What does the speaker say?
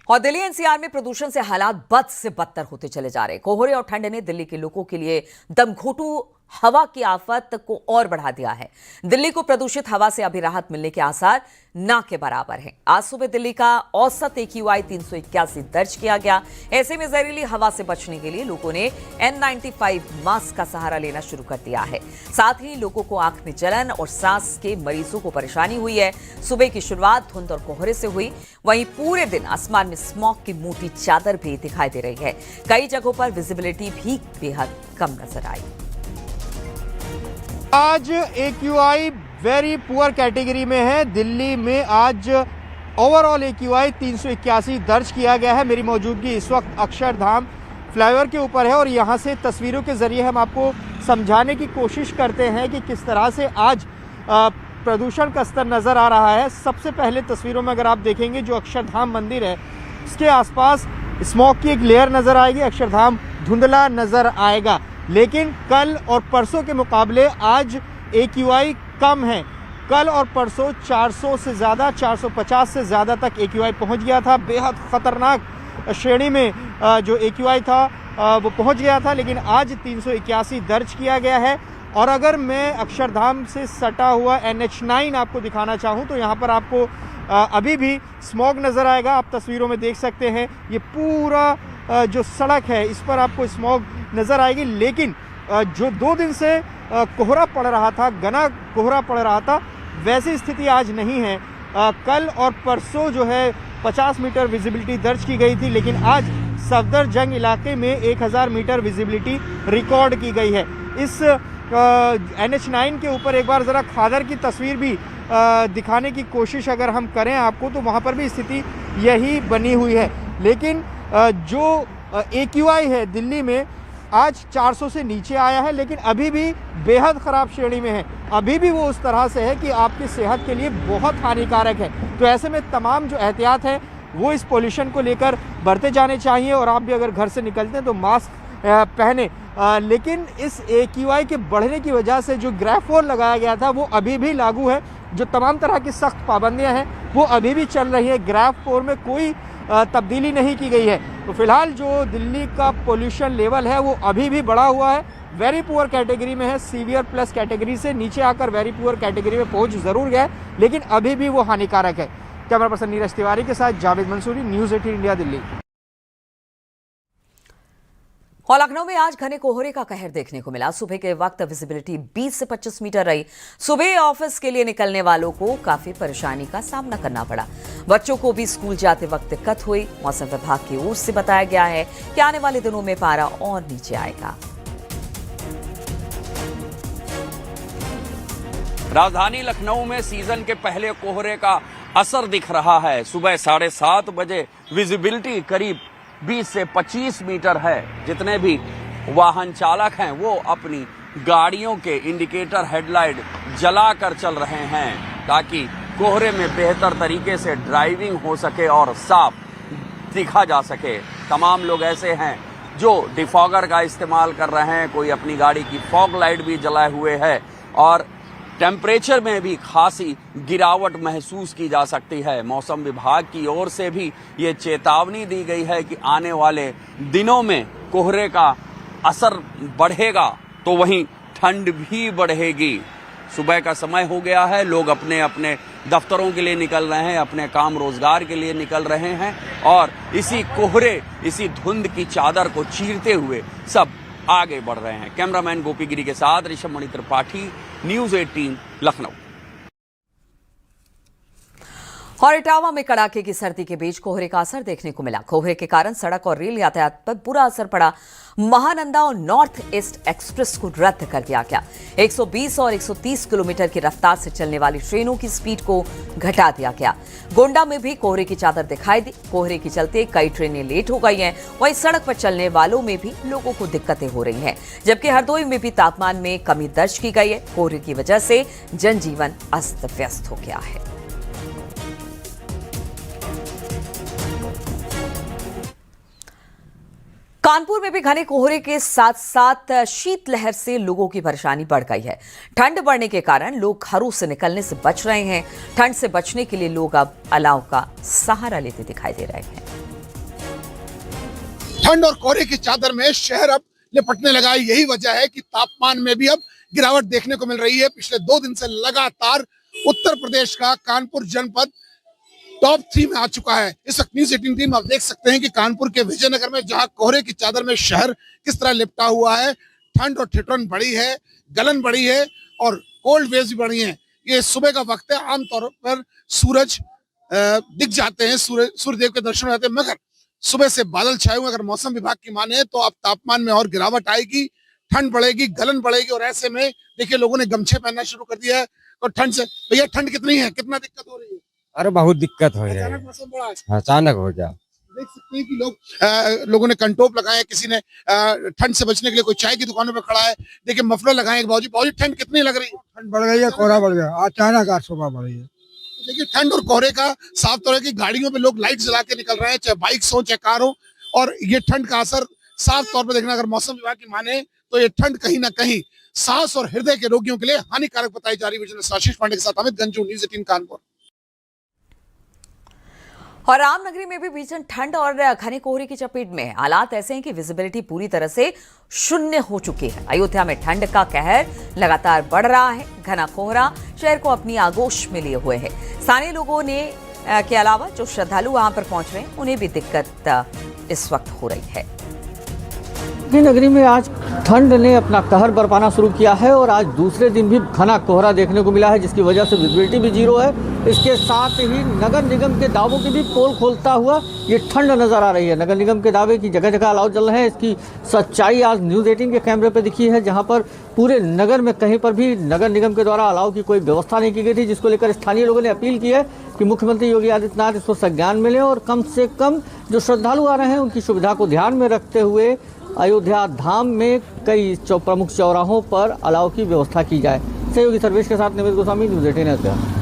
और दिल्ली एनसीआर में प्रदूषण से हालात बद से बदतर होते चले जा रहे। कोहरे और ठंड ने दिल्ली के लोगों के लिए दमघोटू हवा की आफत को और बढ़ा दिया है। दिल्ली को प्रदूषित हवा से अभी राहत मिलने के आसार ना के बराबर हैं। आज सुबह दिल्ली का औसत AQI 381 दर्ज किया गया। ऐसे में जहरीली हवा से बचने के लिए लोगों ने N95 मास्क का सहारा लेना शुरू कर दिया है। साथ ही लोगों को आंख में जलन और सांस के मरीजों को परेशानी हुई है। सुबह की शुरुआत धुंध और कोहरे से हुई, वहीं पूरे दिन आसमान में स्मॉग की मोटी चादर भी दिखाई दे रही है। कई जगहों पर विजिबिलिटी भी बेहद कम नजर आई। आज AQI वेरी पुअर कैटेगरी में है। दिल्ली में आज ओवरऑल AQI 381 दर्ज किया गया है। मेरी मौजूदगी इस वक्त अक्षरधाम फ्लाईओवर के ऊपर है और यहाँ से तस्वीरों के जरिए हम आपको समझाने की कोशिश करते हैं कि किस तरह से आज प्रदूषण का स्तर नज़र आ रहा है। सबसे पहले तस्वीरों में अगर आप देखेंगे, जो अक्षरधाम मंदिर है उसके आसपास स्मॉग की एक लेयर नज़र आएगी। अक्षरधाम धुंधला नज़र आएगा, लेकिन कल और परसों के मुकाबले आज AQI कम है। कल और परसों 400 से ज़्यादा, 450 से ज़्यादा तक AQI पहुंच गया था। बेहद ख़तरनाक श्रेणी में जो AQI था वो पहुंच गया था, लेकिन आज 381 दर्ज किया गया है। और अगर मैं अक्षरधाम से सटा हुआ NH9 आपको दिखाना चाहूँ तो यहाँ पर आपको अभी भी स्मॉग नज़र आएगा। आप तस्वीरों में देख सकते हैं, ये पूरा जो सड़क है इस पर आपको स्मॉग नज़र आएगी। लेकिन जो 2 दिन से कोहरा पड़ रहा था, घना कोहरा पड़ रहा था, वैसी स्थिति आज नहीं है। कल और परसों जो है 50 मीटर विजिबिलिटी दर्ज की गई थी, लेकिन आज सफदरजंग इलाके में 1000 मीटर विजिबिलिटी रिकॉर्ड की गई है। इस NH9 के ऊपर एक बार ज़रा खादर की तस्वीर भी दिखाने की कोशिश अगर हम करें आपको, तो वहाँ पर भी स्थिति यही बनी हुई है। लेकिन जो AQI है दिल्ली में आज 400 से नीचे आया है, लेकिन अभी भी बेहद ख़राब श्रेणी में है। अभी भी वो उस तरह से है कि आपकी सेहत के लिए बहुत हानिकारक है। तो ऐसे में तमाम जो एहतियात है वो इस पोल्यूशन को लेकर बरते जाने चाहिए। और आप भी अगर घर से निकलते हैं तो मास्क पहने। लेकिन इस AQI के बढ़ने की वजह से जो ग्राफ 4 लगाया गया था वो अभी भी लागू है। जो तमाम तरह की सख्त पाबंदियाँ हैं वो अभी भी चल रही है। ग्राफ 4 में कोई तब्दीली नहीं की गई है। तो फिलहाल जो दिल्ली का पोल्यूशन लेवल है वो अभी भी बढ़ा हुआ है। वेरी पुअर कैटेगरी में है। सीवियर प्लस कैटेगरी से नीचे आकर वेरी पुअर कैटेगरी में पहुंच जरूर गया, लेकिन अभी भी वो हानिकारक है। कैमरा पर्सन नीरज तिवारी के साथ जावेद मंसूरी, न्यूज़ 18 इंडिया, दिल्ली। और लखनऊ में आज घने कोहरे का कहर देखने को मिला। सुबह के वक्त विजिबिलिटी 20 से 25 मीटर रही। सुबह ऑफिस के लिए निकलने वालों को काफी परेशानी का सामना करना पड़ा। बच्चों को भी स्कूल जाते वक्त दिक्कत हुई। मौसम विभाग की ओर से बताया गया है कि आने वाले दिनों में पारा और नीचे आएगा। राजधानी लखनऊ में सीजन के पहले कोहरे का असर दिख रहा है। सुबह 7:30 बजे विजिबिलिटी करीब 20 से 25 मीटर है। जितने भी वाहन चालक हैं वो अपनी गाड़ियों के इंडिकेटर हेडलाइट जलाकर चल रहे हैं ताकि कोहरे में बेहतर तरीके से ड्राइविंग हो सके और साफ दिखा जा सके। तमाम लोग ऐसे हैं जो डिफॉगर का इस्तेमाल कर रहे हैं, कोई अपनी गाड़ी की फॉग लाइट भी जलाए हुए है और टेम्परेचर में भी खासी गिरावट महसूस की जा सकती है। मौसम विभाग की ओर से भी ये चेतावनी दी गई है कि आने वाले दिनों में कोहरे का असर बढ़ेगा तो वहीं ठंड भी बढ़ेगी। सुबह का समय हो गया है, लोग अपने अपने दफ्तरों के लिए निकल रहे हैं, अपने काम रोजगार के लिए निकल रहे हैं और इसी कोहरे, इसी धुंध की चादर को चीरते हुए सब आगे बढ़ रहे हैं। कैमरामैन गोपीगिरी के साथ ऋषभ मणि त्रिपाठी, न्यूज़ 18 लखनऊ। और इटावा में कड़ाके की सर्दी के बीच कोहरे का असर देखने को मिला। कोहरे के कारण सड़क और रेल यातायात पर बुरा असर पड़ा। महानंदा और नॉर्थ ईस्ट एक्सप्रेस को रद्द कर दिया गया। 120 और 130 किलोमीटर की रफ्तार से चलने वाली ट्रेनों की स्पीड को घटा दिया गया। गोंडा में भी कोहरे की चादर दिखाई दी। कोहरे के चलते कई ट्रेनें लेट हो गई हैं। वहीं सड़क पर चलने वालों में भी लोगों को दिक्कतें हो रही हैं, जबकि हरदोई में भी तापमान में कमी दर्ज की गई है। कोहरे की वजह से जनजीवन अस्त व्यस्त हो गया है। कानपुर में भी घने कोहरे के साथ साथ शीतलहर से लोगों की परेशानी बढ़ गई है। ठंड बढ़ने के कारण लोग घरों से निकलने से बच रहे हैं। ठंड से बचने के लिए लोग अब अलाव का सहारा लेते दिखाई दे रहे हैं। ठंड और कोहरे की चादर में शहर अब लिपटने लगा है। यही वजह है कि तापमान में भी अब गिरावट देखने को मिल रही है। पिछले 2 दिन से लगातार उत्तर प्रदेश का कानपुर जनपद टॉप 3 में आ चुका है। इस वक्त न्यूज़ 18 टीम आप देख सकते हैं कि कानपुर के विजयनगर में जहां कोहरे की चादर में शहर किस तरह लिपटा हुआ है, ठंड और ठिठुरन बढ़ी है, गलन बढ़ी है और कोल्ड वेव्स भी बढ़ी हैं। ये सुबह का वक्त है, आमतौर पर सूरज दिख जाते हैं, सूर्यदेव के दर्शन हो जाते हैं, मगर सुबह से बादल छाए हुए। अगर मौसम विभाग की माने तो अब तापमान में और गिरावट आएगी, ठंड बढ़ेगी, गलन बढ़ेगी और ऐसे में देखिए लोगों ने गमछे पहनना शुरू कर दिया है। और ठंड से भैया ठंड कितनी है, कितना दिक्कत हो रही है? अरे बहुत दिक्कत हो रही है, अचानक मौसम बड़ा है, अचानक हो गया। देख सकते हैं कि लोगों ने कंटोप लगाए, किसी ने ठंड से बचने के लिए कोई चाय की दुकानों पे खड़ा है। देखिए मफलर लगाए। बाबूजी ठंड कितनी लग रही है? ठंड बढ़ गई है, कोहरा बढ़ गया, अचानक आज सुबह बढ़ गई है। देखिए ठंड और कोहरे का साफ तौर है कि गाड़ियों पे लोग लाइट जला के निकल रहे हैं, चाहे बाइक्स हो चाहे कार हो, और ये ठंड का असर साफ तौर पर देखना, अगर मौसम विभाग की माने तो ये ठंड कहीं ना कहीं सांस और हृदय के रोगियों के लिए हानिकारक बताई जा रही है। आशीष पांडे के साथ अमित गंजू, न्यूज़ 18 कानपुर। और रामनगरी में भी भीषण ठंड और घने कोहरे की चपेट में है। हालात ऐसे हैं कि विजिबिलिटी पूरी तरह से शून्य हो चुकी है। अयोध्या में ठंड का कहर लगातार बढ़ रहा है। घना कोहरा शहर को अपनी आगोश में लिए हुए है। स्थानीय लोगों ने के अलावा जो श्रद्धालु वहां पर पहुंच रहे हैं उन्हें भी दिक्कत इस वक्त हो रही है। नगरी में आज ठंड ने अपना कहर बरपाना शुरू किया है और आज दूसरे दिन भी घना कोहरा देखने को मिला है, जिसकी वजह से विजिबिलिटी भी जीरो है। इसके साथ ही नगर निगम के दावों की भी पोल खोलता हुआ ये ठंड नजर आ रही है। नगर निगम के दावे की जगह जगह अलाव चल रहे हैं। इसकी सच्चाई आज न्यूज़ 18 के कैमरे पर दिखी है, जहां पर पूरे नगर में कहीं पर भी नगर निगम के द्वारा अलाव की कोई व्यवस्था नहीं की गई थी, जिसको लेकर स्थानीय लोगों ने अपील की है कि मुख्यमंत्री योगी आदित्यनाथ इसको संज्ञान में लें और कम से कम जो श्रद्धालु आ रहे हैं उनकी सुविधा को ध्यान में रखते हुए अयोध्या धाम में कई प्रमुख चौराहों पर अलाव की व्यवस्था की जाए। सहयोगी सर्वेश के साथ निवेश गोस्वामी, न्यूज़ 18 अयोध्या।